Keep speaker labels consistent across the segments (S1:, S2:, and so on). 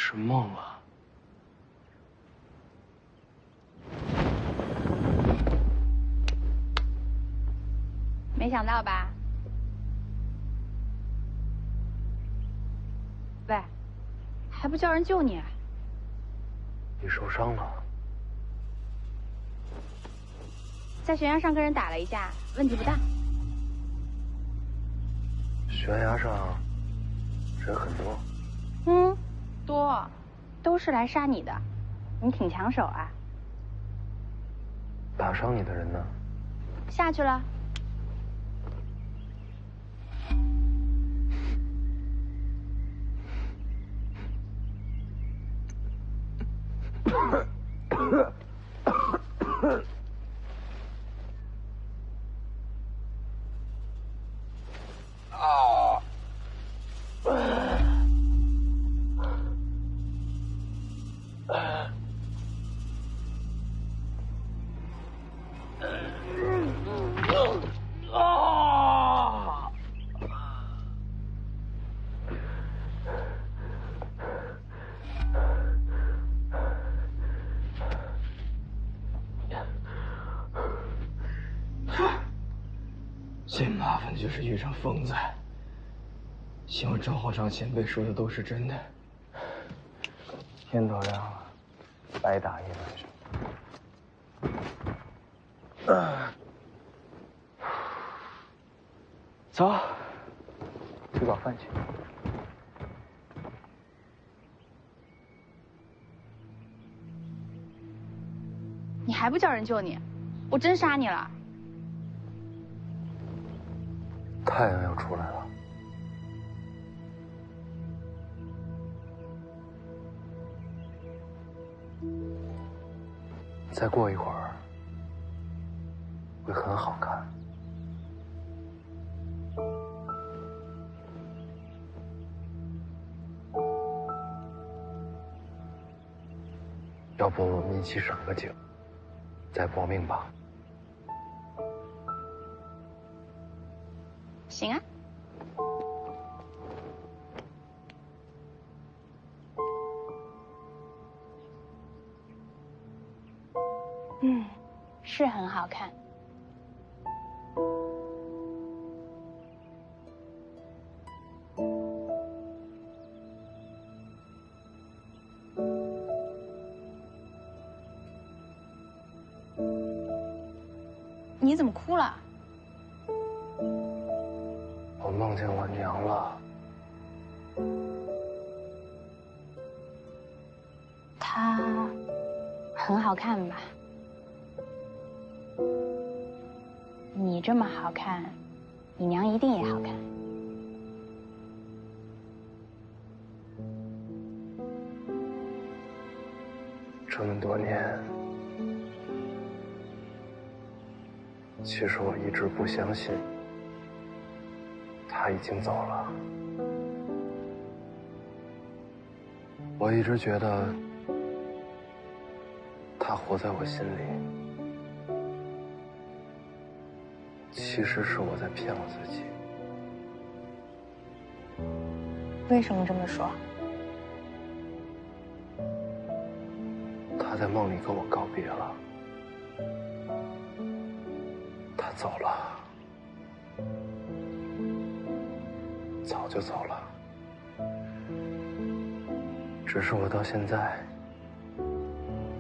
S1: 是梦啊！
S2: 没想到吧？喂，还不叫人救你？
S1: 你受伤了？
S2: 在悬崖上跟人打了一架，问题不大。
S1: 悬崖上人很多。
S2: 嗯，多，都是来杀你的。你挺抢手啊。
S1: 打伤你的人呢？
S2: 下去了。
S1: 最麻烦的就是遇上疯子。希望赵浩章前辈说的都是真的。天都亮了，白打一晚上。走，吃早饭去。
S2: 你还不叫人救你？我真杀你了。
S1: 太阳要出来了。再过一会儿，会很好看。要不我们一起赏个景，再搏命吧。
S2: 行啊。是很好看。你怎么哭了？
S1: 我梦见我娘了。
S2: 她很好看吧？你这么好看，你娘一定也好看。
S1: 这么多年，其实我一直不相信她已经走了。我一直觉得她活在我心里。其实是我在骗我自己。
S2: 为什么这么说？
S1: 他在梦里跟我告别了，他走了，早就走了。只是我到现在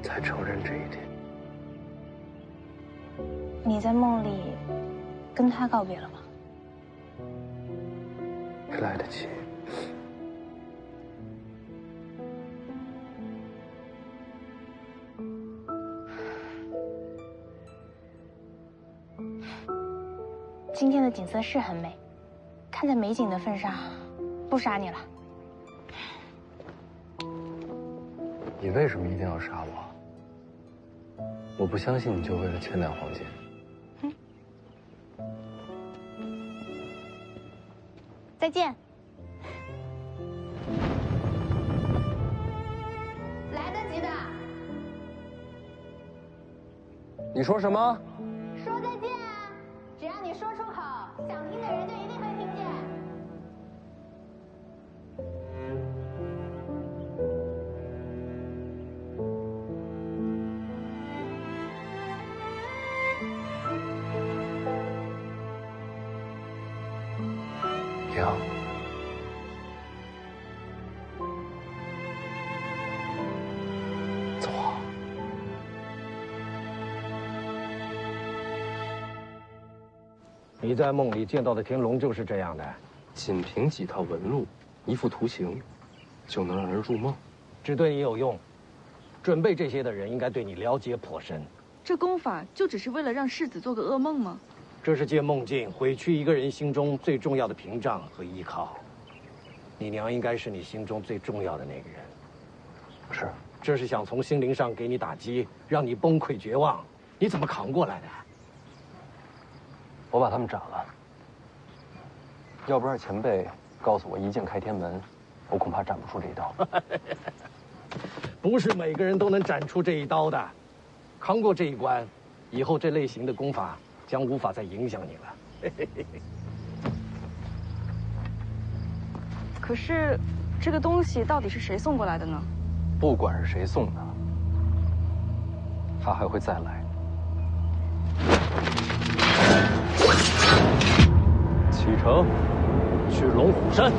S1: 才承认这一点。
S2: 你在梦里跟他告别了吗？
S1: 没来得及。
S2: 今天的景色是很美，看在美景的份上，不杀你了。
S1: 你为什么一定要杀我？我不相信你就为了千两黄金。
S2: 再见。来得及的。
S1: 你说什么？
S2: 说再见啊！只要你说出口，想听的人就一定会听见。
S1: 娘，走啊！
S3: 你在梦里见到的天龙就是这样的，
S4: 仅凭几套纹路、一幅图形，就能让人入梦？
S3: 只对你有用。准备这些的人应该对你了解颇深。
S5: 这功法就只是为了让世子做个噩梦吗？
S3: 这是借梦境毁去一个人心中最重要的屏障和依靠。你娘应该是你心中最重要的那个人。
S1: 是，
S3: 这是想从心灵上给你打击，让你崩溃绝望。你怎么扛过来的？
S1: 我把他们斩了。要不是前辈告诉我一剑开天门，我恐怕斩不出这一刀。
S3: 不是每个人都能斩出这一刀的。扛过这一关，以后这类型的功法将无法再影响你了。
S5: 可是，这个东西到底是谁送过来的呢？
S1: 不管是谁送的，他还会再来。启程，去龙虎山。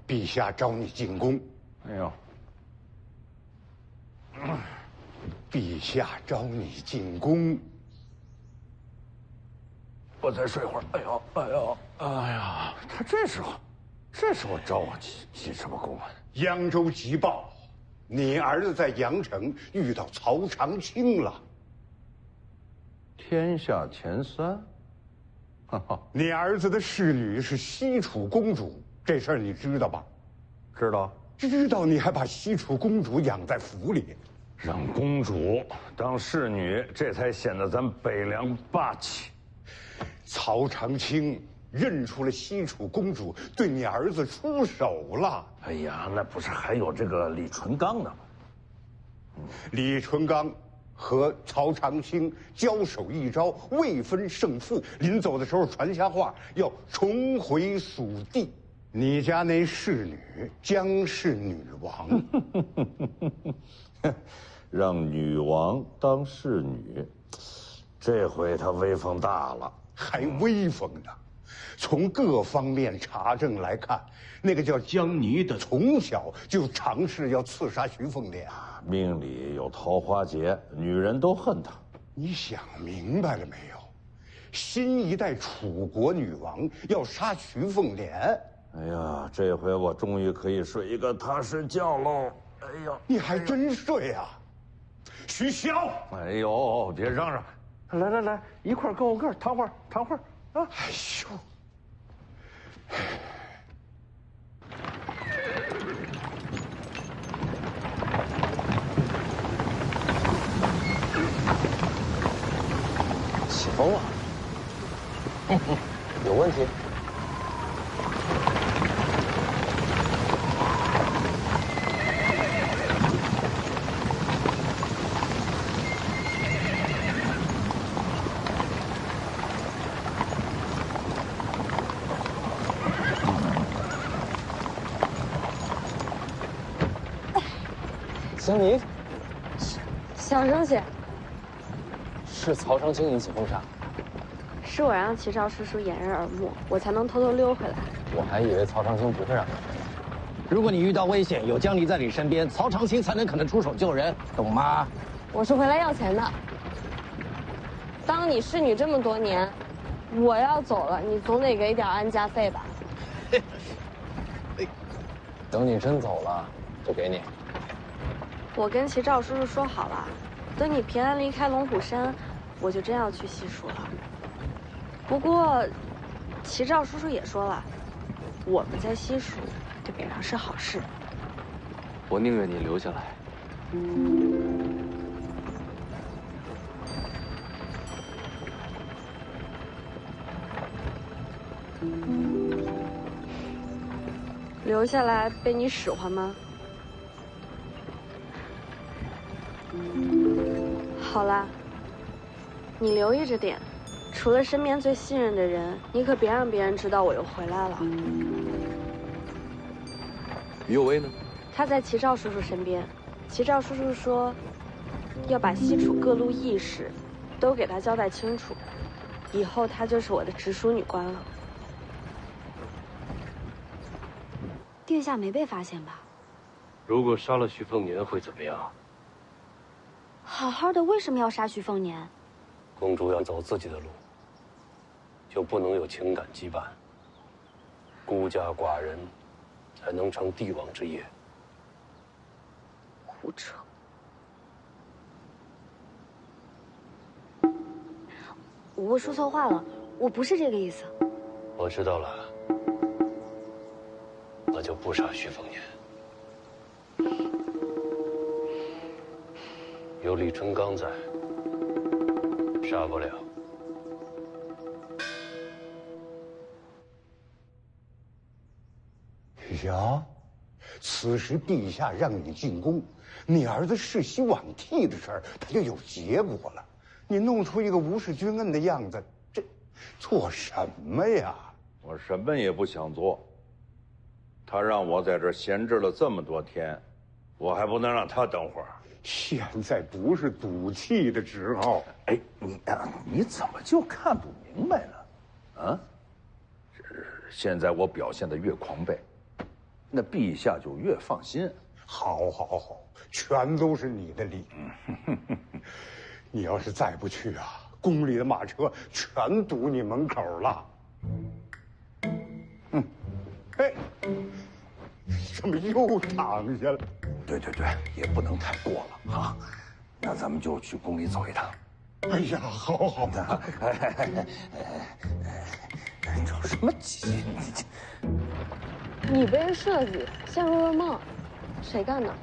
S6: 陛下召你进宫。
S1: 哎呦，
S6: 陛下召你进宫。
S1: 我再睡会儿。哎呦，哎呦，哎呀，他这时候召我进什么宫啊？
S6: 扬州急报，你儿子在阳城遇到曹长青了。
S7: 天下前三。
S6: 你儿子的侍女是西楚公主，这事儿你知道吧？
S7: 知道。
S6: 知道，你还把西楚公主养在府里，
S7: 让公主当侍女，这才显得咱北凉霸气。
S6: 曹长青认出了西楚公主，对你儿子出手了。
S7: 哎呀，那不是还有这个李淳刚呢吗？
S6: 李淳刚和曹长青交手一招，未分胜负。临走的时候传下话，要重回蜀地。你家那侍女将是女王。
S7: 让女王当侍女，这回她威风大了。
S6: 还威风呢。从各方面查证来看，那个叫江泥的从小就尝试要刺杀徐凤莲。
S7: 命里有桃花劫，女人都恨他。
S6: 你想明白了没有？新一代楚国女王要杀徐凤莲。
S7: 哎呀，这回我终于可以睡一个踏实觉喽！哎呦，
S6: 你还真睡啊，徐骁！
S7: 哎呦，别嚷嚷，来来来，一块跟我个儿躺会儿，躺会儿啊！
S6: 哎呦。
S1: 起风了，有问题？江泥，
S8: 小生气，
S1: 是曹长青引起风沙。
S8: 是我让齐少叔叔掩人耳目，我才能偷偷溜回来。
S1: 我还以为曹长青不会让你。
S3: 如果你遇到危险，有江离在你身边，曹长青才能可能出手救人，懂吗？
S8: 我是回来要钱的。当你侍女这么多年，我要走了，你总得给点安家费吧？
S1: 等你真走了，就给你。
S8: 我跟齐少叔叔说好了，等你平安离开龙虎山，我就真要去西蜀了。不过，齐少叔叔也说了，我们在西蜀对北凉是好事。
S4: 我宁愿你留下来。
S8: 留下来被你使唤吗？好啦，你留意着点，除了身边最信任的人，你可别让别人知道我又回来了。
S4: 于有为呢？
S8: 他在齐少叔叔身边，齐兆叔叔说，要把西楚各路义士都给他交代清楚，以后他就是我的直属女官了。
S9: 殿下没被发现吧？
S4: 如果杀了徐凤年会怎么样？
S9: 好好的，为什么要杀徐凤年？
S4: 公主要走自己的路，就不能有情感羁绊。孤家寡人，才能成帝王之业。
S8: 胡扯！
S9: 我说错话了，我不是这个意思。
S4: 我知道了，那就不杀徐凤年。有李春刚在，杀不了。
S6: 呀，此时陛下让你进宫，你儿子世袭罔替的事儿，他就有结果了。你弄出一个无视君恩的样子，这做什么呀？
S7: 我什么也不想做。他让我在这儿闲置了这么多天，我还不能让他等会儿。
S6: 现在不是赌气的时候。
S7: 哎，你怎么就看不明白呢？啊？现在我表现得越狂悖，那陛下就越放心。
S6: 好，全都是你的理。你要是再不去啊，宫里的马车全堵你门口了。哎，怎么又躺下了？
S7: 对，也不能太过了啊。那咱们就去宫里走一趟。
S6: 哎呀，好的。
S7: 着什么急？
S8: 你被人设计，陷入噩梦，谁干的？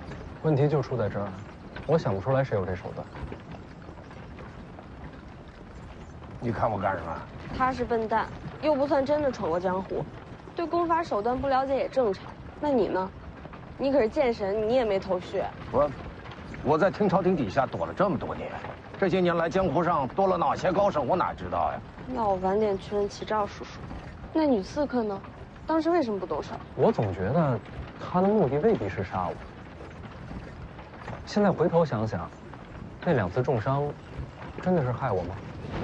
S3: 问题就出在这儿，我想不出来谁有这手段。
S1: 你看我干什么？
S8: 他是笨蛋，又不算真的闯过江湖，对功法手段不了解也正常。那你呢？你可是剑神，你也没头绪。
S1: 我在天朝廷底下躲了这么多年，这些年来江湖上多了哪些高手，我哪知道呀？
S8: 那我晚点去问齐兆叔叔。那女刺客呢？当时为什么不动手？
S3: 我总觉得他的目的未必是杀我。现在回头想想，那2次重伤，真的是害我吗？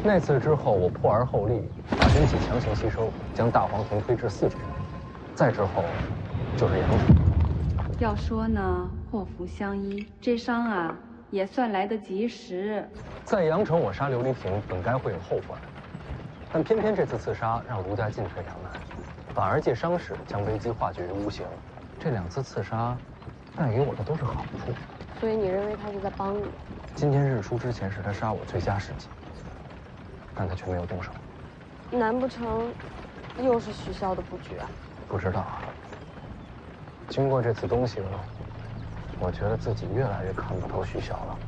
S3: 那次之后，我破而后立，把真气强行吸收，将大黄庭推至4重。再之后，就是杨楚。
S10: 要说呢，祸福相依，这伤啊也算来得及时。
S3: 在阳城我杀琉璃亭，本该会有后患，但偏偏这次刺杀让卢家进退两难，反而借伤势将危机化解于无形。这2次刺杀，带给我的都是好处。
S8: 所以你认为他是在帮你？
S3: 今天日出之前是他杀我最佳时机，但他却没有动手。
S8: 难不成又是许萧的布局啊？
S3: 不知道啊。经过这次东西了，我觉得自己越来越看不透许萧了。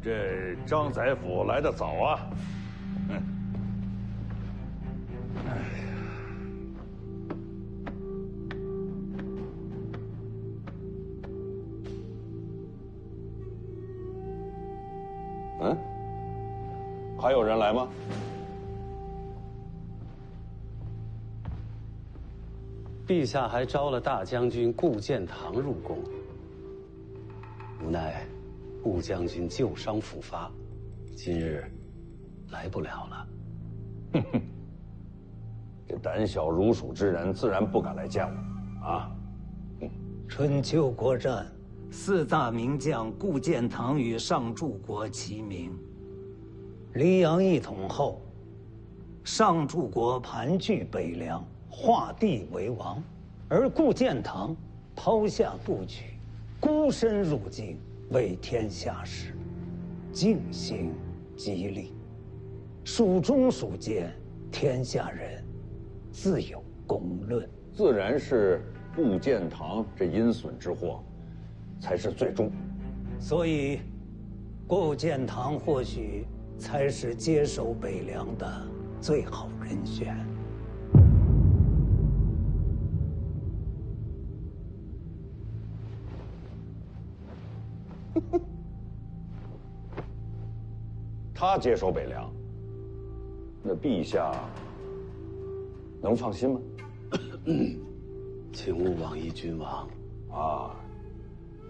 S7: 这张宰辅来得早啊。还有人来吗？
S11: 陛下还招了大将军顾建堂入宫，无奈顾将军旧伤复发，今日来不了了。
S7: 这胆小如鼠之人自然不敢来见我啊。
S12: 春秋国战，4大名将顾建堂与上柱国齐名。黎阳一统后，上柱国盘踞北凉，画地为王，而顾建堂抛下布局，孤身入京，为天下事，静心激励。蜀中蜀间，天下人自有公论。
S7: 自然是顾建堂这阴损之祸，才是最终。
S12: 所以，顾建堂或许才是接手北凉的最好人选。
S7: 他接手北凉，那陛下能放心吗？
S11: 请勿妄议君王。
S7: 啊，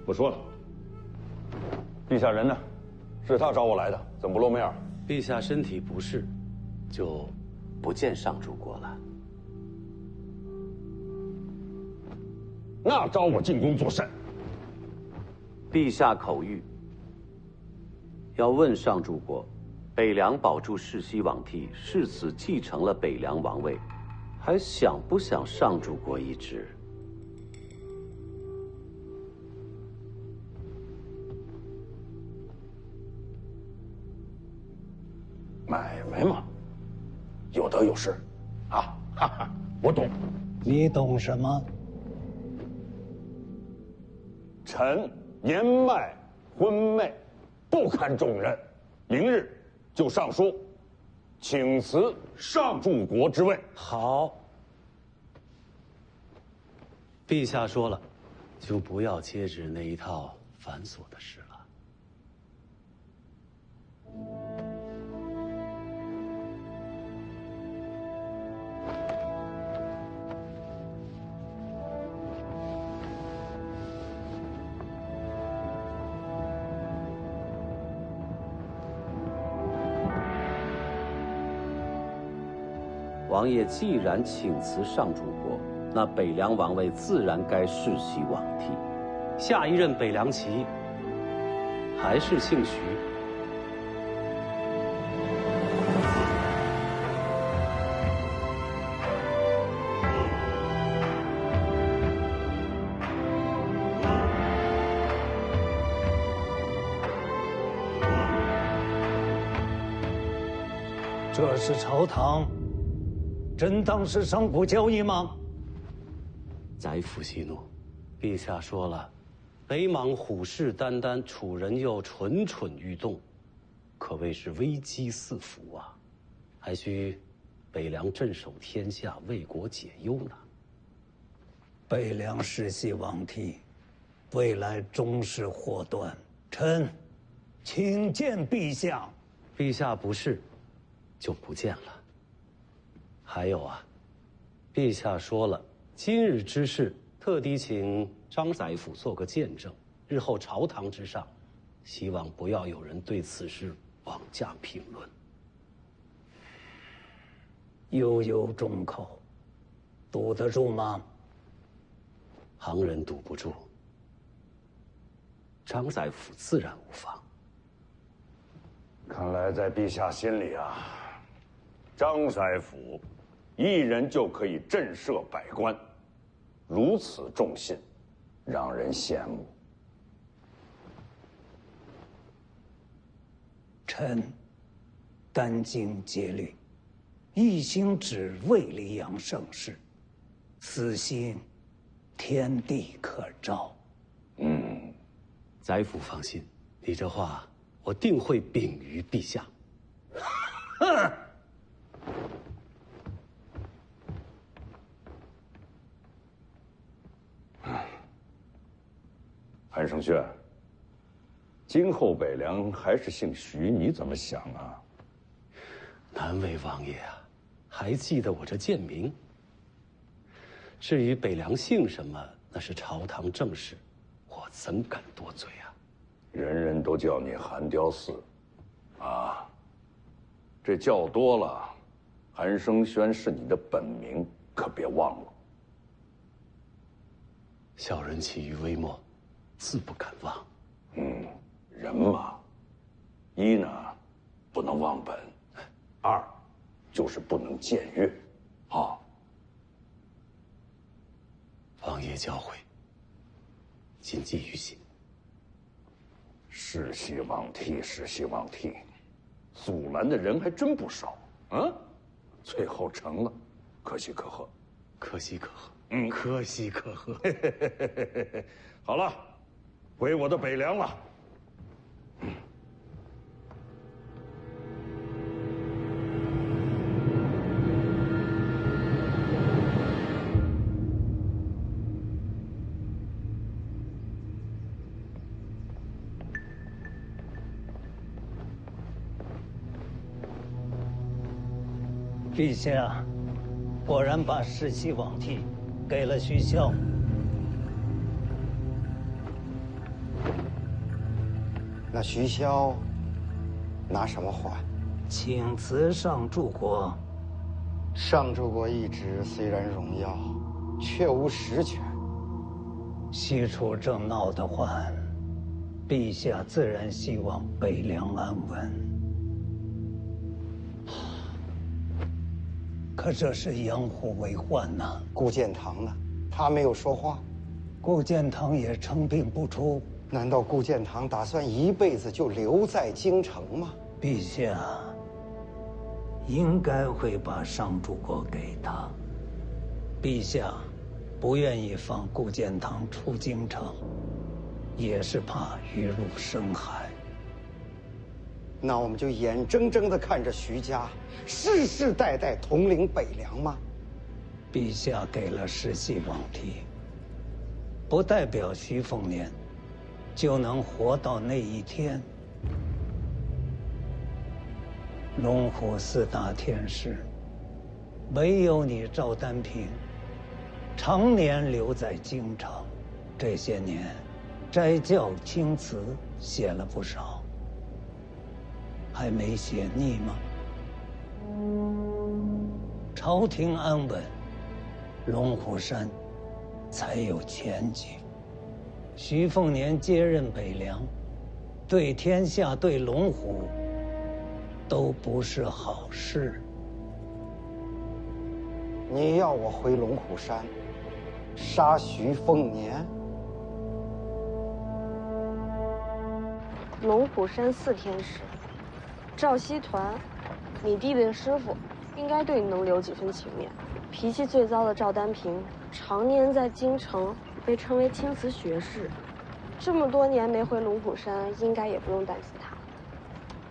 S7: 不说了。陛下人呢？是他找我来的，怎么不露面？
S11: 陛下身体不适，就不见上主国了。
S7: 那招我进宫作甚？
S13: 陛下口谕，要问上主国，北凉保住世袭罔替，誓死继承了北凉王位，还想不想上主国一职？
S7: 买卖嘛，有得有失，啊，哈哈，我懂。
S12: 你懂什么？
S7: 臣年迈昏昧，不堪重任，明日就上书，请辞上柱国之位。
S11: 好，陛下说了，就不要接旨那一套繁琐的事了。
S13: 王爷既然请辞上主国，那北凉王位自然该世袭罔替。
S11: 下一任北凉旗还是姓徐。
S12: 这是朝堂，真当是商贾交易吗？
S11: 宰辅息怒，陛下说了，北莽虎视眈眈，楚人又蠢蠢欲动，可谓是危机四伏啊！还需北凉镇守天下，为国解忧呢。
S12: 北凉世袭罔替，未来终是祸端。臣请见陛下。
S11: 陛下不是，就不见了。还有啊，陛下说了，今日之事，特地请张宰辅做个见证。日后朝堂之上，希望不要有人对此事妄加评论。
S12: 悠悠众口，堵得住吗？
S11: 旁人堵不住，张宰辅自然无妨。
S7: 看来在陛下心里啊，张宰辅一人就可以震慑百官，如此重信，让人羡慕。
S12: 臣殚精竭虑，一心只为黎阳盛世，私心天地可照。
S11: 宰辅放心，你这话我定会禀于陛下。
S7: 韩胜轩，今后北凉还是姓徐，你怎么想啊？
S11: 难为王爷啊，还记得我这贱名。至于北凉姓什么，那是朝堂政事，我怎敢多嘴啊？
S7: 人人都叫你韩雕嗣，啊，这叫多了，韩生轩是你的本名，可别忘了。
S11: 小人起于微末，自不敢忘。
S7: 人嘛，一呢，不能忘本；二，就是不能僭越，啊。
S11: 王爷教诲，谨记于心。
S7: 世袭罔替，世袭罔替，阻拦的人还真不少啊！最后成了，可喜可贺，
S11: 可喜可贺，可喜可贺。
S7: 好了，回我的北凉了。
S12: 陛下果然把世袭罔替给了徐骁。
S6: 那徐骁拿什么还？
S12: 请辞上柱国。
S6: 上柱国一职虽然荣耀，却无实权。
S12: 西楚正闹得欢，陛下自然希望北凉安稳。可这是养虎为患呐。
S6: 顾建堂呢？他没有说话。
S12: 顾建堂也称病不出。
S6: 难道顾建堂打算一辈子就留在京城吗？
S12: 陛下应该会把上柱国给他。陛下不愿意放顾建堂出京城，也是怕鱼入深海。
S6: 那我们就眼睁睁地看着徐家世世代代统领北凉吗？
S12: 陛下给了世袭罔替，不代表徐凤年就能活到那一天。龙虎四大天师，唯有你赵丹平，常年留在京城。这些年，斋教青词写了不少，还没写腻吗？朝廷安稳，龙虎山才有前景。徐凤年接任北凉，对天下对龙虎都不是好事。
S6: 你要我回龙虎山杀徐凤年？
S8: 龙虎山4天使，赵熙团，你弟弟的师傅，应该对你能留几分情面。脾气最糟的赵丹平，常年在京城被称为青瓷学士，这么多年没回龙虎山，应该也不用担心他。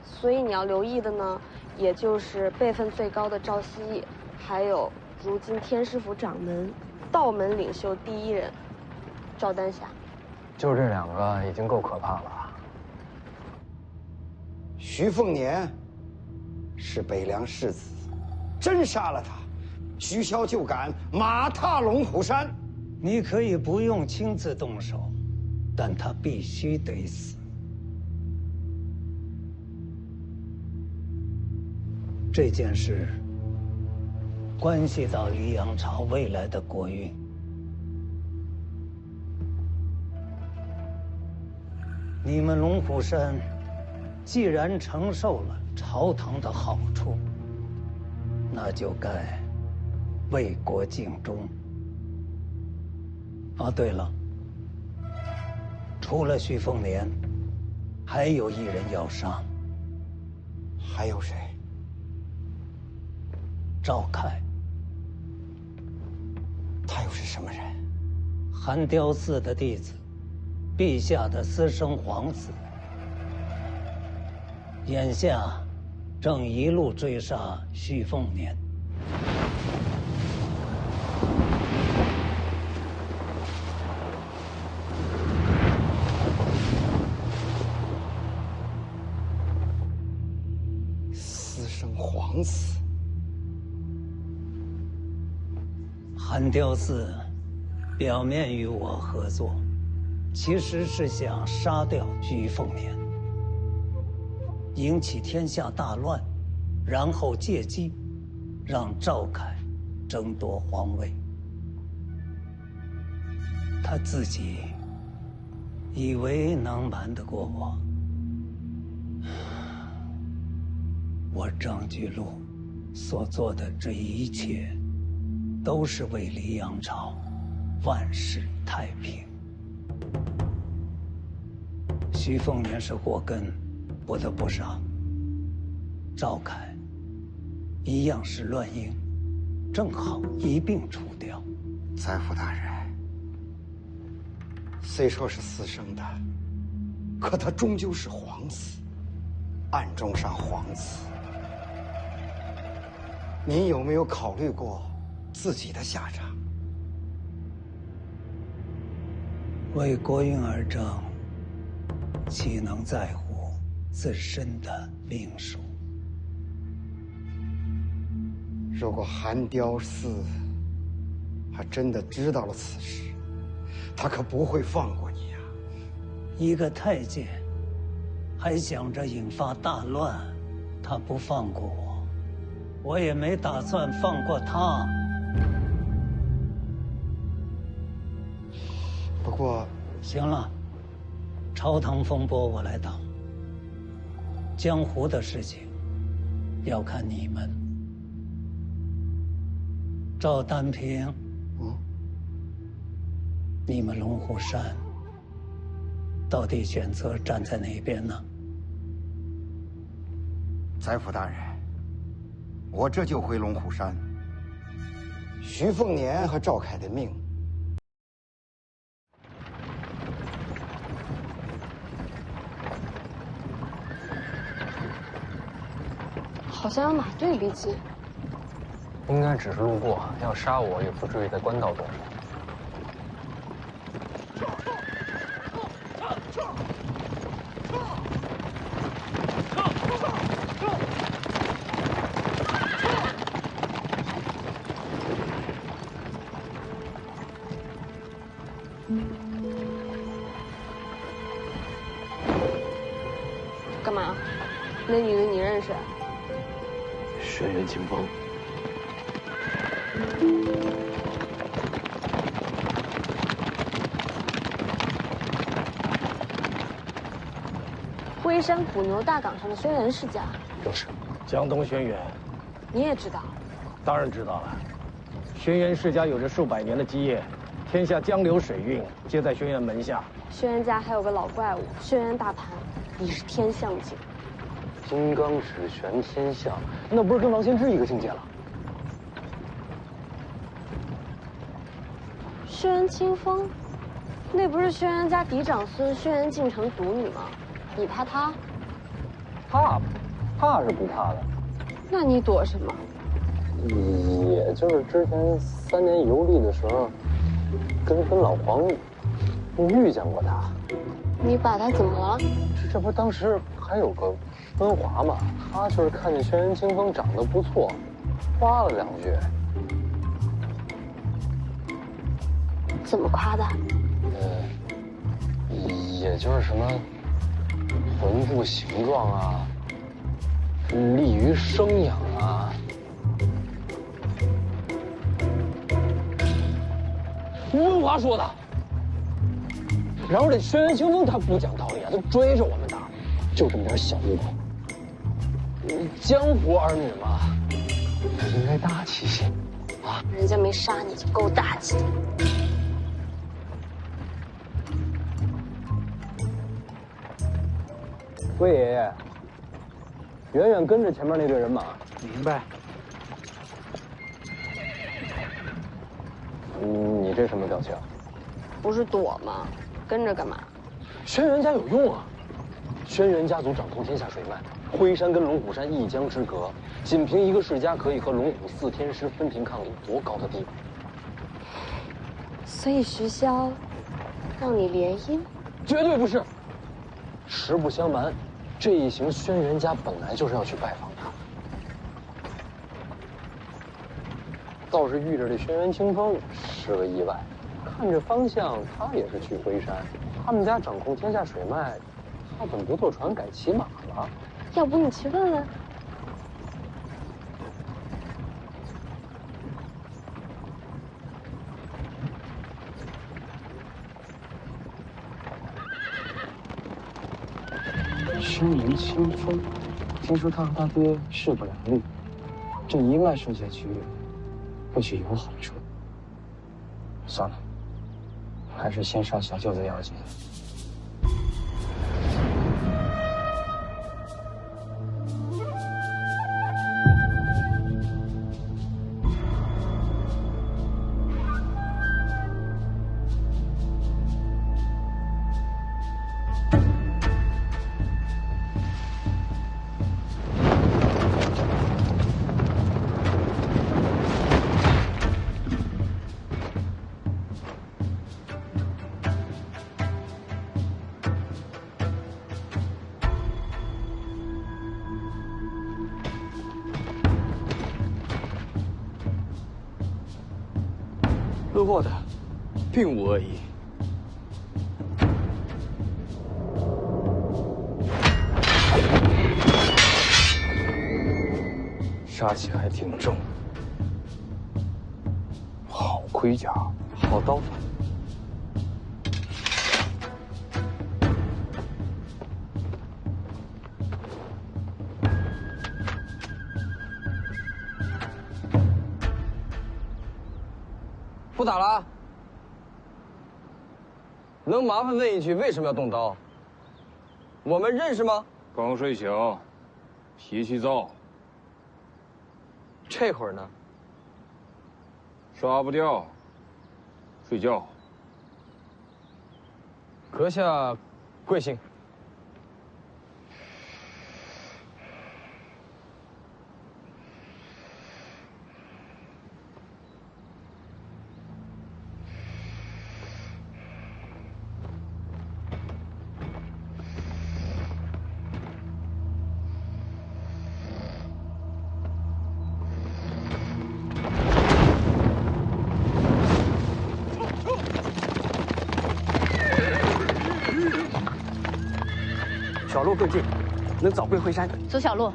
S8: 所以你要留意的呢，也就是辈分最高的赵希义，还有如今天师府掌门、道门领袖第1人赵丹霞。
S3: 就这2个已经够可怕了。
S6: 徐凤年是北凉世子，真杀了他，徐骁就敢马踏龙虎山。
S12: 你可以不用亲自动手，但他必须得死。这件事关系到黎阳朝未来的国运。你们龙虎山既然承受了朝堂的好处，那就该为国尽忠。啊，对了，除了徐凤年，还有1人要杀。
S6: 还有谁？
S12: 赵凯。
S6: 他又是什么人？
S12: 寒雕寺的弟子，陛下的私生皇子。眼下正一路追杀徐凤年。
S6: 私生皇子。
S12: 寒雕寺表面与我合作，其实是想杀掉徐凤年，引起天下大乱，然后借机让赵凯争夺皇位。他自己以为能瞒得过我。我张居禄所做的这一切，都是为黎阳朝万世太平。徐凤年是祸根，不得不杀。赵凯一样是乱应，正好一并除掉。
S6: 宰辅大人，虽说是私生的，可他终究是皇子，暗中杀皇子。您有没有考虑过自己的下场？
S12: 为国运而争，岂能在乎自身的命数？
S14: 如果韩雕寺还真的知道了此事，他可不会放过你呀！
S12: 一个太监还想着引发大乱，他不放过我，我也没打算放过他。
S14: 不过，
S12: 行了，朝堂风波我来挡，江湖的事情要看你们。赵丹平，你们龙虎山到底选择站在哪边呢？
S14: 宰辅大人，我这就回龙虎山。徐凤年和赵凯的命，
S8: 好像有马队逼近。
S3: 应该只是路过，要杀我也不至于在官道动手。
S8: 干嘛？那女的你认识？
S4: 轩辕清风。
S8: 龟山古牛大岗上的轩辕世家，
S1: 就是江东轩辕。
S8: 你也知道？
S1: 当然知道了。轩辕世家有着数百年的基业，天下江流水运皆在轩辕门下。
S8: 轩辕家还有个老怪物轩辕大盘，已是天象境。
S3: 金刚指玄天象，那不是跟王仙芝一个境界了？
S8: 轩辕清风，那不是轩辕家嫡长孙轩辕敬城独女吗？你怕他？
S3: 怕是不怕的。
S8: 那你躲什么？
S3: 也就是之前3年游历的时候，跟老黄遇见过他。
S8: 你把他怎么了？
S3: 这不当时还有个温华嘛，他就是看见轩辕清风长得不错，夸了2句。
S8: 怎么夸的？
S3: 也就是什么魂部形状啊，利于生养啊。温华说的。然后这轩辕清风他不讲道理啊，他追着我们打，就这么点小路口。江湖儿女嘛，应该大气些啊。
S8: 人家没杀你就够大气的。
S3: 魏爷爷，远远跟着前面那队人马。
S14: 明白。
S3: 你这什么表情？
S8: 不是躲吗？跟着干嘛？
S3: 轩辕家有用啊！轩辕家族掌控天下水脉，辉山跟龙虎山一江之隔，仅凭一个世家可以和龙虎4天师分庭抗礼，多高的地位！
S8: 所以徐骁让你联姻？
S3: 绝对不是。实不相瞒，这一行轩辕家本来就是要去拜访他，倒是遇着这轩辕清风是个意外。看这方向，他也是去辉山。他们家掌控天下水脉，他怎么不坐船改骑马了？
S8: 要不你去问问？
S1: 轩辕清风，听说他和他爹势不两立，这一脉顺下去，或许有好处。算了，还是先杀小舅子要紧。车祸的，并无恶意。杀气还挺重，好盔甲，好刀法。不打了，能麻烦问一句，为什么要动刀？我们认识吗？
S15: 刚睡醒，脾气躁。
S1: 这会儿呢？
S15: 杀不掉，睡觉。
S1: 阁下贵姓？
S16: 小路更近，能早归回山。
S2: 走小路。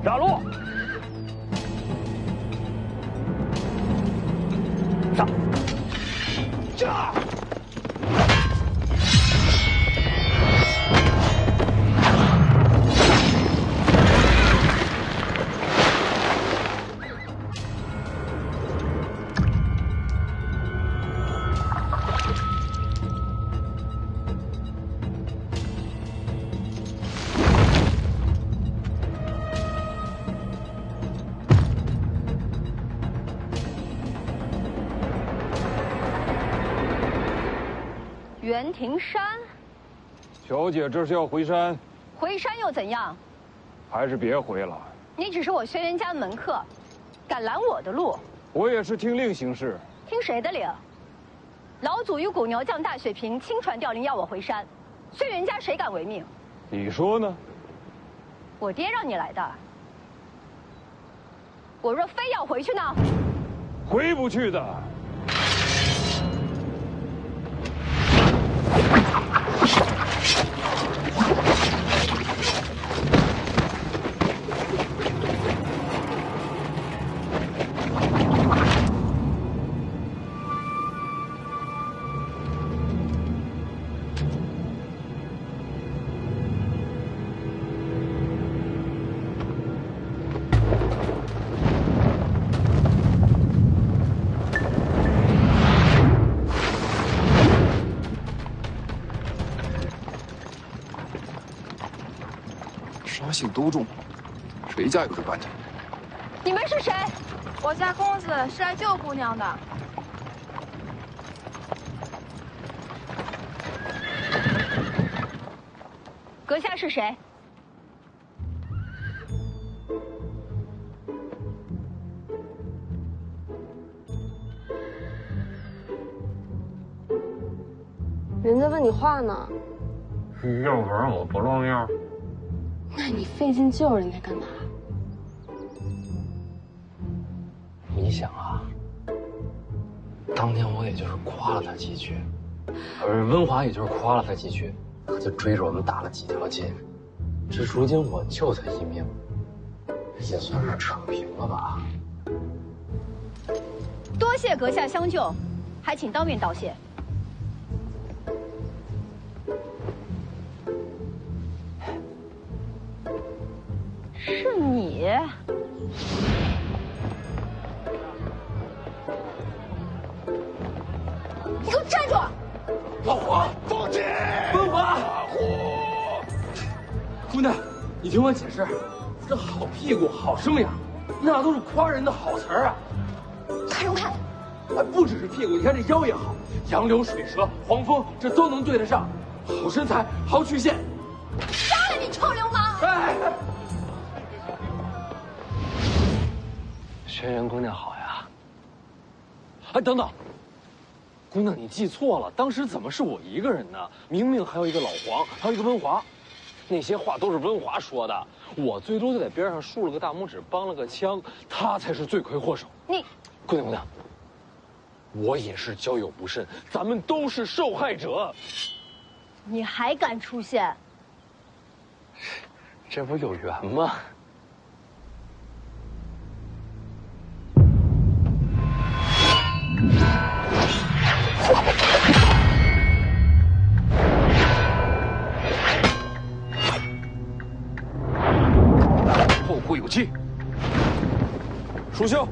S16: 打路，上，驾！
S17: 袁庭山，
S15: 小姐这是要回山？
S17: 回山又怎样？
S15: 还是别回了。
S17: 你只是我轩辕家的门客，敢拦我的路？
S15: 我也是听令行事。
S17: 听谁的令？老祖与古牛将大水平亲传调令要我回山，轩辕家谁敢违命？
S15: 你说呢？
S17: 我爹让你来的。我若非要回去呢？
S15: 回不去的。
S18: 杀性都重，谁家有这般的？
S17: 你们是谁？
S19: 我家公子是来救姑娘的。
S17: 阁下是谁？
S8: 人在问你话呢。
S15: 要不然我不露面。
S8: 那你费劲救人家干嘛？
S3: 你想啊，当年我也就是夸了他几句，而温华也就是夸了他几句，他就追着我们打了几条街。这如今我救他一命，也算是扯平了吧。
S17: 多谢阁下相救，还请当面道谢。是你？你给我站住！
S15: 老黄，放弃！文华，姑娘，你听我解释，这好屁股、好生养，那都是夸人的好词儿啊。
S17: 看什么看？
S15: 哎，不只是屁股，你看这腰也好，杨柳水蛇、黄蜂，这都能对得上。好身材，好曲线。
S17: 杀了你臭流氓！
S15: 哎，
S3: 轩辕姑娘好呀。
S15: 哎，等等，姑娘你记错了，当时怎么是我一个人呢？明明还有一个老黄，还有一个温华。那些话都是温华说的，我最多就在边上竖了个大拇指，帮了个腔，他才是罪魁祸首。
S17: 你，
S15: 姑娘，我也是交友不慎，咱们都是受害者。
S17: 你还敢出现？
S3: 这不有缘吗？
S15: 后会有期。蜀修，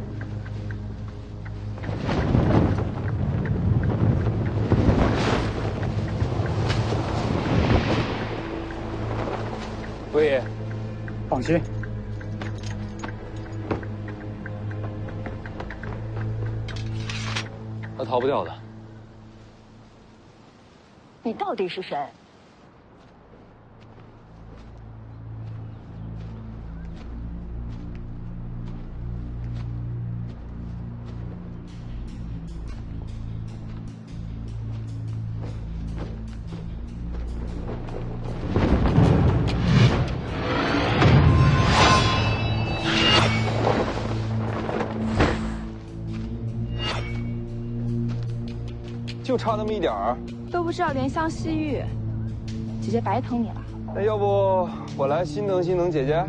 S15: 魏爷，
S1: 放心，
S15: 他逃不掉的。
S17: 你到底是谁？
S18: 就差那么一点儿，
S19: 都不知道怜香惜玉，姐姐白疼你了。
S18: 那要不我来心疼心疼姐姐？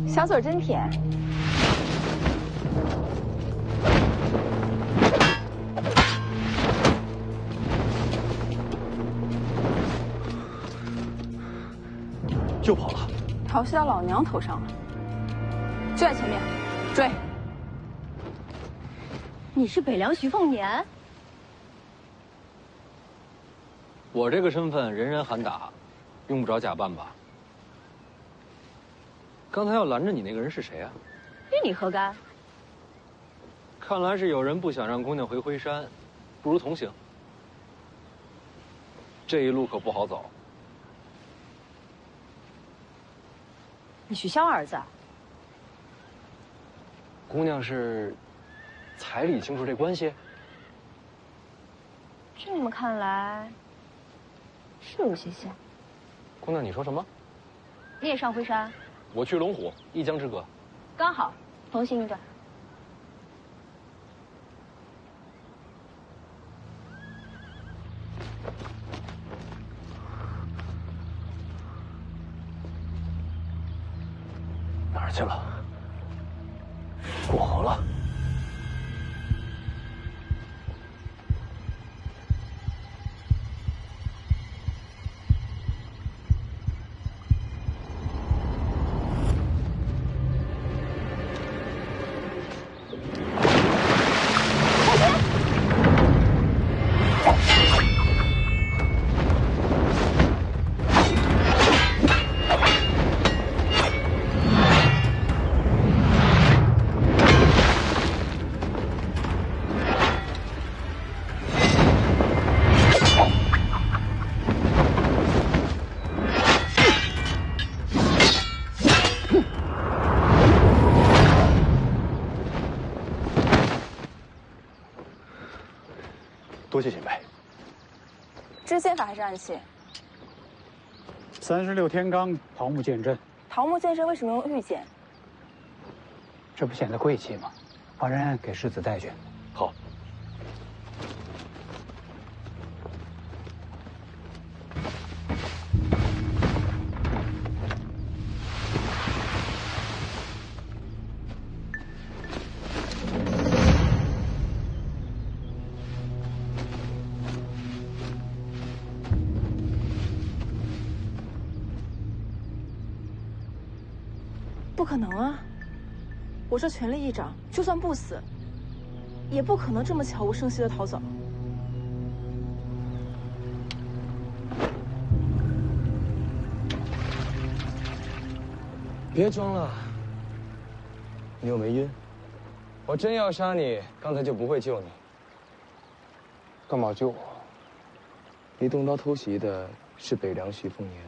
S19: 小嘴真甜。
S15: 又跑了，
S19: 逃袭到老娘头上了，就在前面，追！
S17: 你是北凉徐凤年？
S3: 我这个身份人人喊打，用不着假扮吧？刚才要拦着你那个人是谁啊？
S17: 与你何干？
S3: 看来是有人不想让姑娘回辉山，不如同行。这一路可不好走。
S17: 你许萧儿子？
S3: 姑娘是彩礼清楚这关系？
S17: 这么看来，是有些像。
S3: 姑娘，你说什么？
S17: 你也上辉山？
S3: 我去龙虎，一江之隔。
S17: 刚好，同行一段。
S3: 哪儿去了？过河了。多谢前辈。
S19: 这是剑法还是暗器
S1: ？36天罡桃木剑阵。
S19: 桃木剑阵为什么用玉剑？
S1: 这不显得贵气吗？帮人给世子带去。
S3: 好。
S5: 不可能啊！我这权力一掌，就算不死，也不可能这么悄无声息的逃走。
S1: 别装了，你又没晕。我真要杀你，刚才就不会救你。干嘛救我？你动刀偷袭的是北凉徐凤年。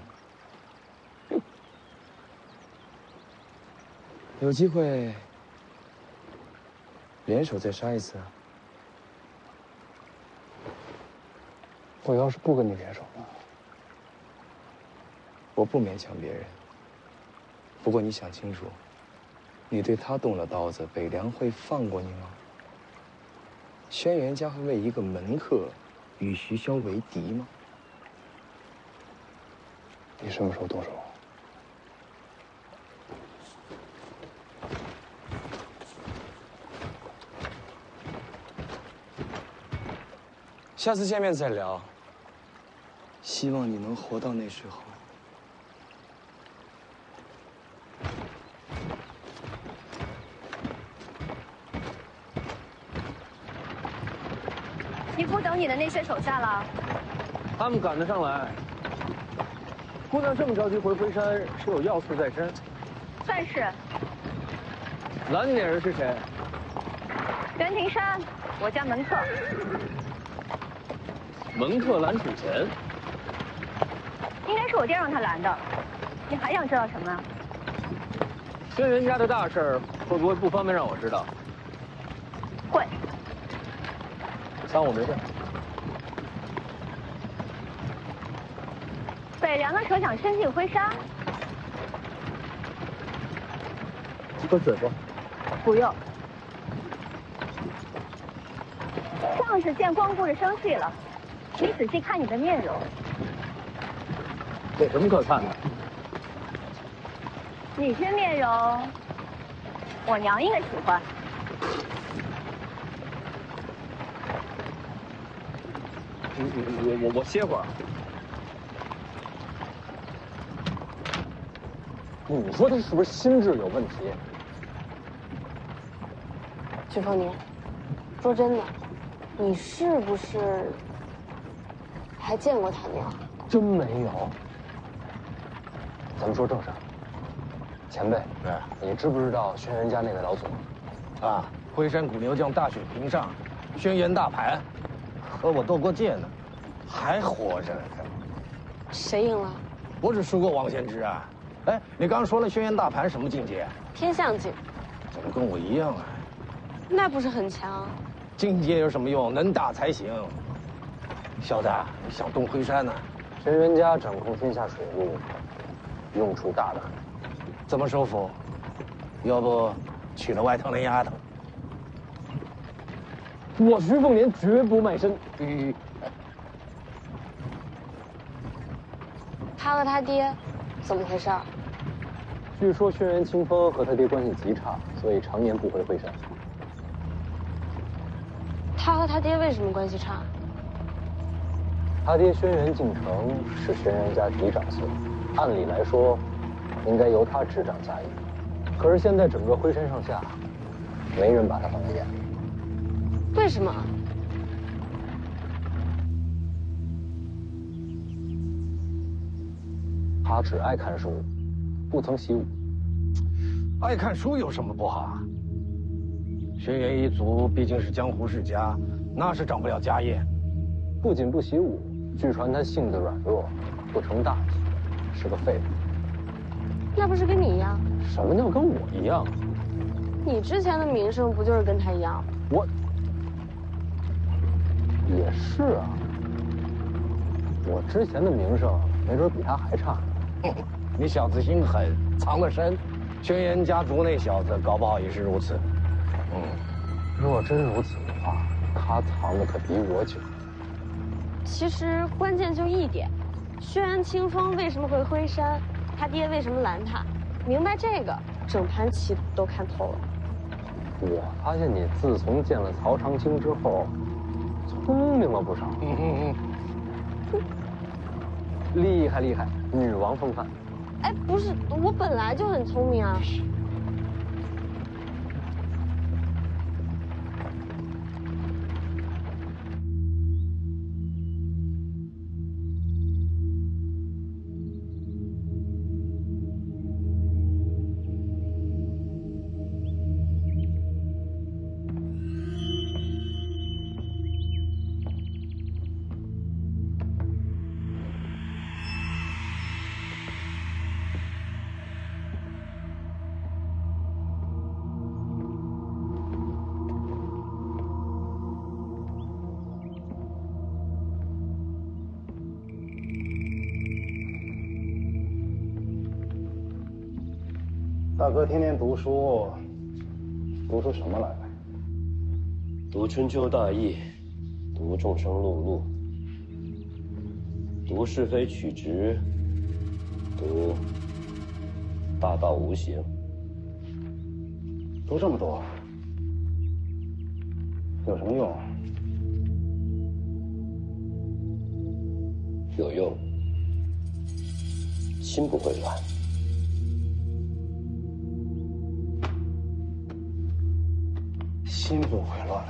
S1: 有机会联手再杀一次啊！我要是不跟你联手呢？我不勉强别人。不过你想清楚，你对他动了刀子，北凉会放过你吗？轩辕家会为一个门客与徐骁为敌吗？你什么时候动手？下次见面再聊。希望你能活到那时候。
S17: 你不等你的那些手下了？
S15: 他们赶得上来。姑娘这么着急回灰山，是有要事在身？
S17: 算是。
S15: 拦你那人是谁？
S17: 袁庭山，我家门客。
S15: 门客拦主人？
S17: 应该是我爹让他拦的。你还想知道什么啊？
S15: 轩辕家的大事会不会不方便让我知道？
S17: 会。
S15: 当我没事。
S17: 北凉的蛇想伸进灰山？
S15: 喝水不？
S17: 不用。仗是见光顾着生气了。你仔细看你的面容。
S15: 有什么可看的？
S17: 你这面容，我娘应该喜欢。
S15: 我歇会儿。你说他是不是心智有问题？
S8: 徐凤年，说真的，你是不是还见过他娘？
S3: 真没有。咱们说正事儿。前辈，你知不知道轩辕家那位老祖？
S1: 啊，灰山古牛将大雪平上，轩辕大盘，和我斗过剑呢，还活着。
S8: 谁赢了？
S1: 我只输过王献之啊。哎，你刚说了轩辕大盘什么境界？
S8: 天象境。
S1: 怎么跟我一样啊？
S8: 那不是很强？
S1: 境界有什么用？能打才行。小子，你想动灰山呢？
S3: 轩辕家掌控天下水路，用处大得很。
S1: 怎么收服？要不娶了外头那丫头？
S15: 我徐凤年绝不卖身。
S8: 他和他爹怎么回事？
S3: 据说轩辕清风和他爹关系极差，所以常年不回灰山。
S8: 他和他爹为什么关系差？
S3: 他爹轩辕敬城是轩辕家嫡长孙，按理来说，应该由他执掌家业。可是现在整个灰山上下，没人把他放在眼里。
S8: 为什么？
S3: 他只爱看书，不曾习武。
S1: 爱看书有什么不好啊？轩辕一族毕竟是江湖世家，那是长不了家业。
S3: 不仅不习武，据传他性子软弱，不成大器，是个废物。
S8: 那不是跟你一样？
S3: 什么叫跟我一样？
S8: 你之前的名声不就是跟他一样？
S3: 我也是啊，我之前的名声没准比他还差。
S1: 你小子心狠，藏得深。轩辕家族那小子搞不好也是如此。
S3: 若真如此的话，他藏的可比我久。
S8: 其实关键就一点，轩辕清风为什么回灰山，他爹为什么拦他，明白这个，整盘棋都看透了。
S3: 我发现你自从见了曹长青之后，聪明了不少。厉害厉害，女王风范。
S8: 哎，不是，我本来就很聪明啊。
S14: 大哥天天读书，读出什么来了？
S4: 读春秋大义，读众生碌碌，读是非曲直，读大道无形。
S14: 读这么多，有什么用？
S4: 有用，心不会乱。
S14: 心不会乱。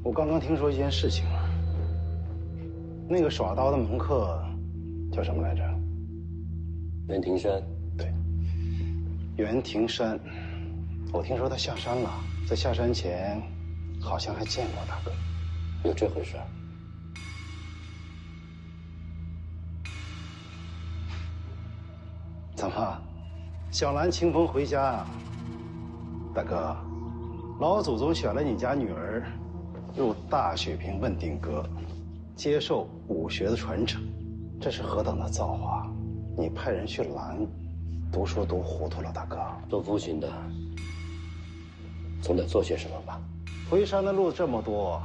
S14: 我刚刚听说一件事情，那个耍刀的门客叫什么来着？
S4: 袁庭山。
S14: 对，袁庭山。我听说他下山了，在下山前好像还见过大哥。
S4: 有这回事？
S14: 怎么，小兰清风回家啊？大哥，老祖宗选了你家女儿入大雪坪问鼎阁，接受武学的传承，这是何等的造化！你派人去拦，读书读糊涂了，大哥。
S4: 做父亲的总得做些什么吧？
S14: 回山的路这么多，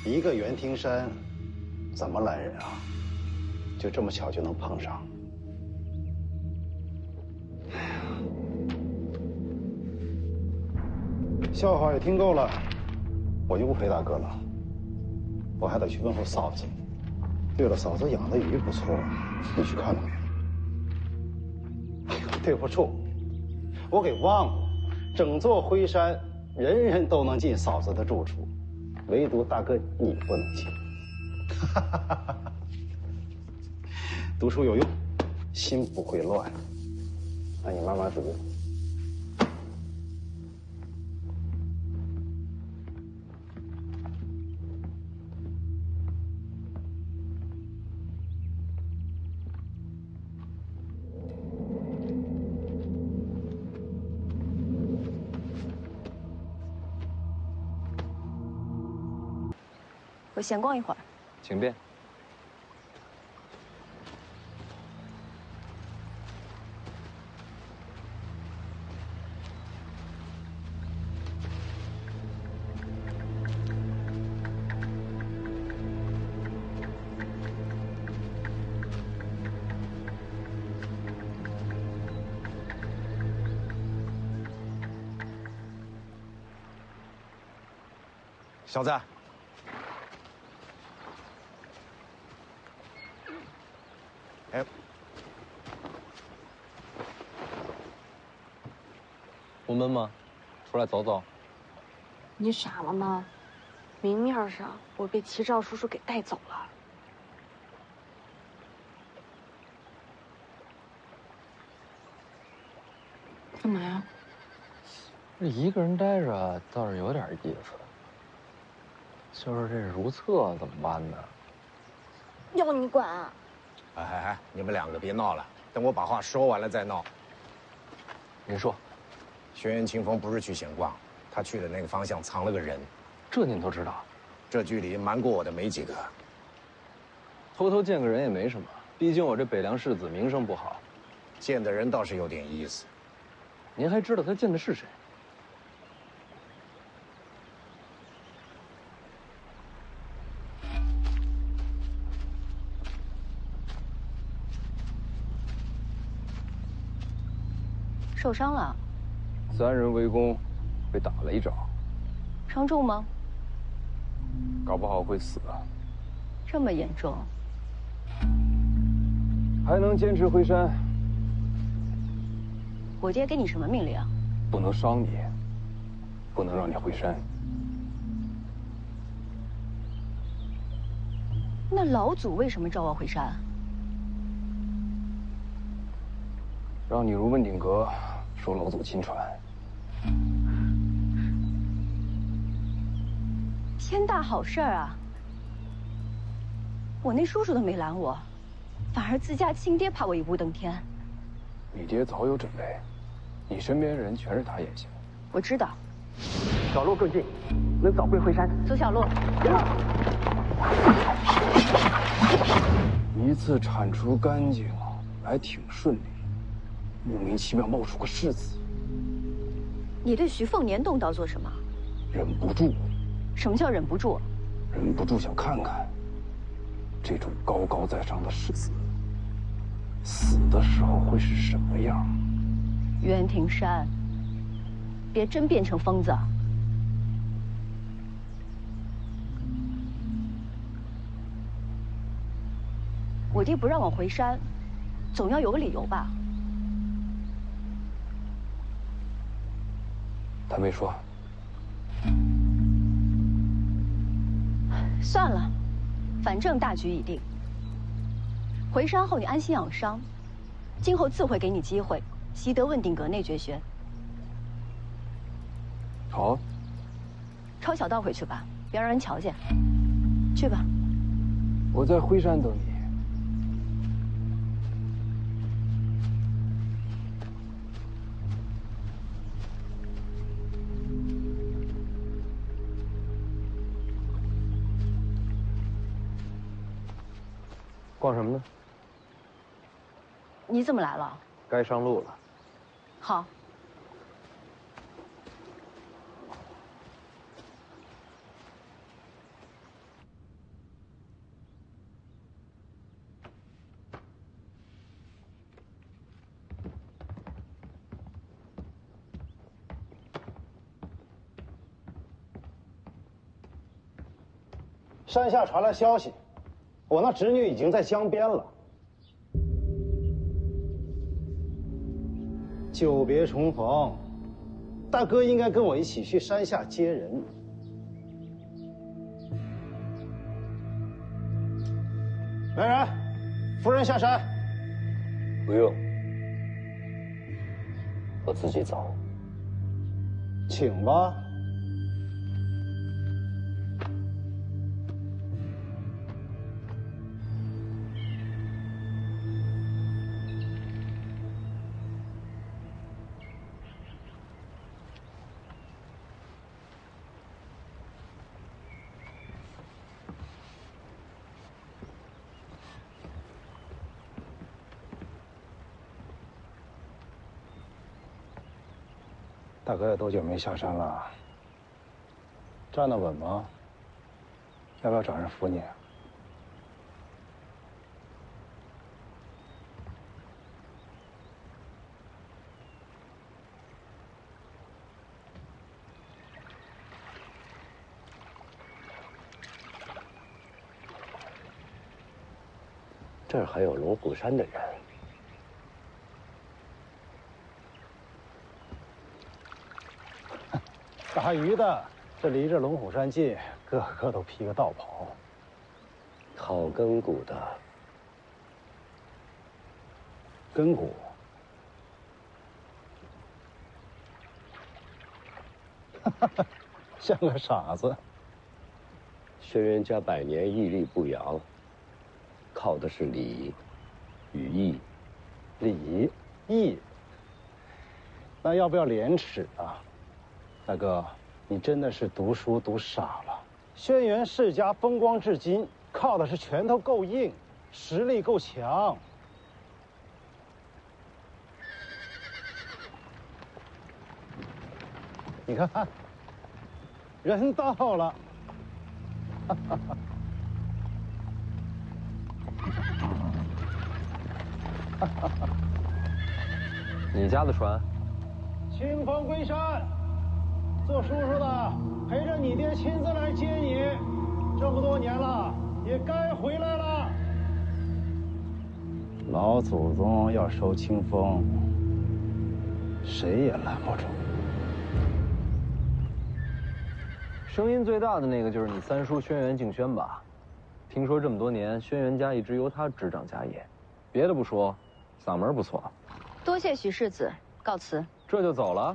S14: 一个袁庭山怎么拦人啊？就这么巧就能碰上？笑话也听够了，我就不陪大哥了，我还得去问候嫂子。对了，嫂子养的鱼不错，你去看了没？哎呦，对不住，我给忘了，整座灰山人人都能进嫂子的住处，唯独大哥你不能进。读书有用，心不会乱。那你慢慢读。
S19: 我闲逛一会儿。
S3: 请便。
S18: 小子，哎，
S3: 不闷吗？出来走走。
S8: 你傻了吗？明面上我被齐兆叔叔给带走了。干嘛呀？
S3: 这一个人待着倒是有点意思。就是这如厕怎么办呢？
S8: 要你管啊！
S18: 哎，你们两个别闹了，等我把话说完了再闹。
S3: 您说，
S18: 轩辕清风不是去闲逛，他去的那个方向藏了个人。
S3: 这您都知道？
S18: 这距离瞒过我的没几个。
S3: 偷偷见个人也没什么，毕竟我这北凉世子名声不好。
S18: 见的人倒是有点意思。
S3: 您还知道他见的是谁？
S17: 受伤了
S3: ，3人围攻，被打了一掌，
S17: 伤重吗？
S3: 搞不好会死啊。
S17: 这么严重？
S3: 还能坚持回山？
S17: 我爹给你什么命令啊？
S3: 不能伤你，不能让你回山。
S17: 那老祖为什么召我回山？
S3: 让你入问鼎阁，受老祖亲传。
S17: 天大好事儿啊！我那叔叔都没拦我，反而自家亲爹怕我一步登天。
S3: 你爹早有准备，你身边人全是他眼线。
S17: 我知道。
S16: 小路更近，能早归回山。
S17: 走小路。
S1: 一次铲除干净，还挺顺利，莫名其妙冒出个世子。
S17: 你对徐凤年动刀做什么？
S1: 忍不住。
S17: 什么叫忍不住？
S1: 忍不住想看看，这种高高在上的世子，死的时候会是什么样。
S17: 袁庭山，别真变成疯子。我弟不让我回山，总要有个理由吧？
S1: 他没说。
S17: 算了，反正大局已定。回山后你安心养伤，今后自会给你机会习得问定阁内绝学。
S1: 好。
S17: 抄小道回去吧，别让人瞧见。去吧。
S1: 我在辉山等你。
S3: 逛什么呢？
S17: 你怎么来了？
S3: 该上路了。
S17: 好。
S14: 山下传来消息。我那侄女已经在江边了。久别重逢，大哥应该跟我一起去山下接人。来人，夫人下山。
S4: 不用，我自己走。
S14: 请吧。大哥也多久没下山了？站得稳吗？要不要找人扶你？
S4: 这儿还有龙虎山的人。
S14: 打鱼的，这离着龙虎山近，个个都披个道袍。
S4: 讨根骨的。
S14: 根骨。像个傻子。
S4: 轩辕家百年屹立不摇，靠的是礼与义。
S14: 礼义。那要不要廉耻啊？大哥，你真的是读书读傻了。轩辕世家风光至今，靠的是拳头够硬，实力够强。你看，人到了。
S3: 你家的船？
S14: 清风归山。做叔叔的陪着你爹亲自来接你，这么多年了，也该回来了。老祖宗要收清风，谁也拦不住。
S3: 声音最大的那个就是你三叔轩辕敬轩吧？听说这么多年，轩辕家一直由他执掌家业。别的不说，嗓门不错。
S17: 多谢许世子，告辞。
S3: 这就走了？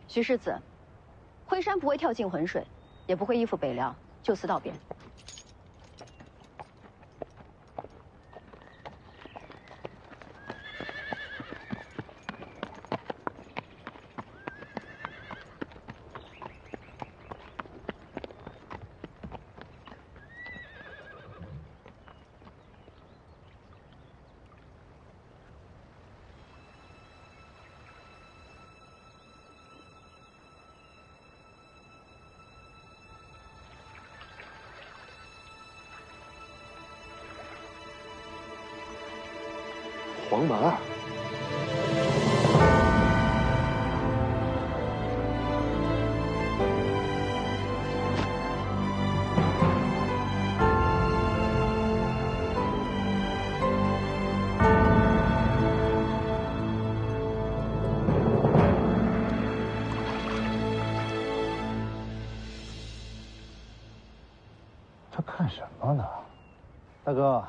S17: 徐世子，辉山不会跳进浑水，也不会依附北凉，就此道别。
S15: 黄门儿。
S14: 这看什么呢？大哥，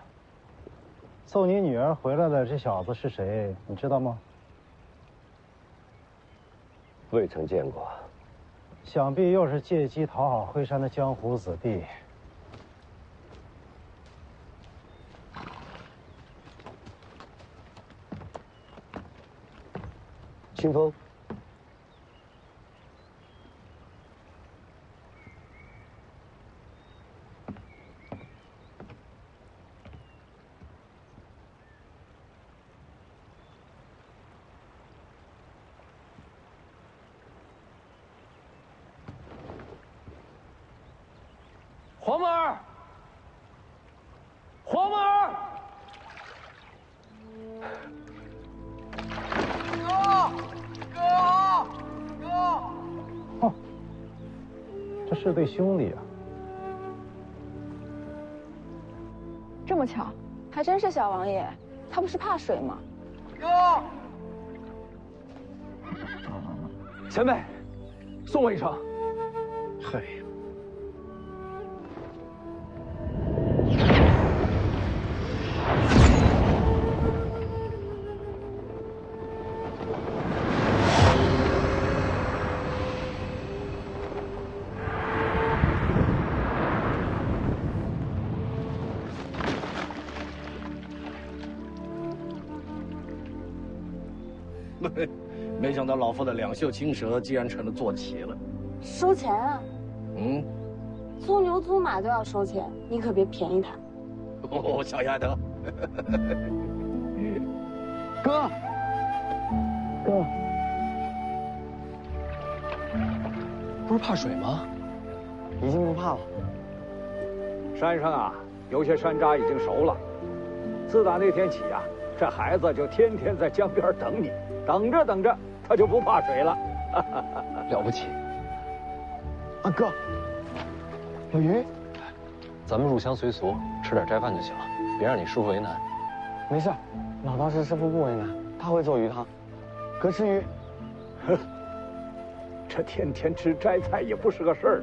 S14: 送你女儿回来的这小子是谁？你知道吗？
S4: 未曾见过。
S14: 想必又是借机讨好惠山的江湖子弟。
S4: 清风，
S15: 黄门儿，黄门儿，
S14: 哦，这是对兄弟啊！
S5: 这么巧，还真是小王爷。他不是怕水吗？
S15: 哥，前辈，送我一程。
S14: 嗨。
S1: 没想到老夫的两袖青蛇竟然成了坐骑了。
S8: 收钱啊！
S1: 嗯，
S8: 租牛租马都要收钱，你可别便宜他。
S1: 哦，小丫头。哥，
S3: 哥，不是怕水吗？
S1: 已经不怕了。
S20: 山上啊，有些山楂已经熟了。自打那天起啊，这孩子就天天在江边等你，等着等着，他就不怕水了。
S3: 了不起！
S1: 啊哥，老于，
S3: 咱们入乡随俗，吃点斋饭就行了，别让你师傅为难。
S1: 没事，老道士师傅不为难，他会做鱼汤。哥吃鱼。
S20: 哼，这天天吃斋菜也不是个事儿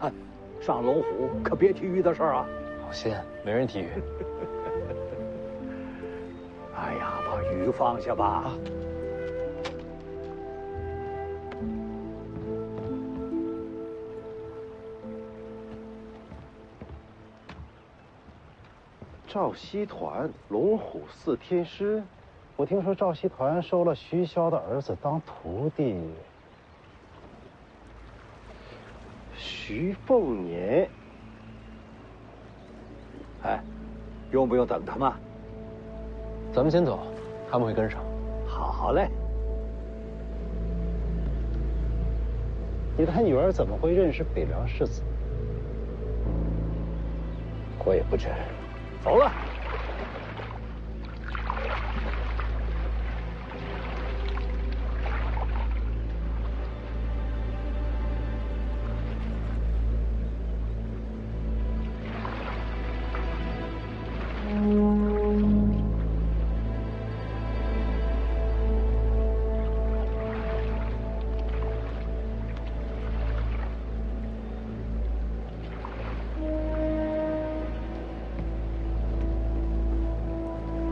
S20: 啊！上龙虎可别提鱼的事儿啊！
S3: 好仙，没人提鱼。
S20: 哎呀，把鱼放下吧。
S14: 赵熙团，龙虎寺天师。我听说赵熙团收了徐骁的儿子当徒弟。徐凤年。
S20: 哎，用不用等他们？
S3: 咱们先走，他们会跟上。
S20: 好嘞。
S14: 你的女儿怎么会认识北凉世子？
S4: 我也不知。
S20: 走了。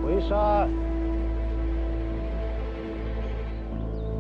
S14: 回山。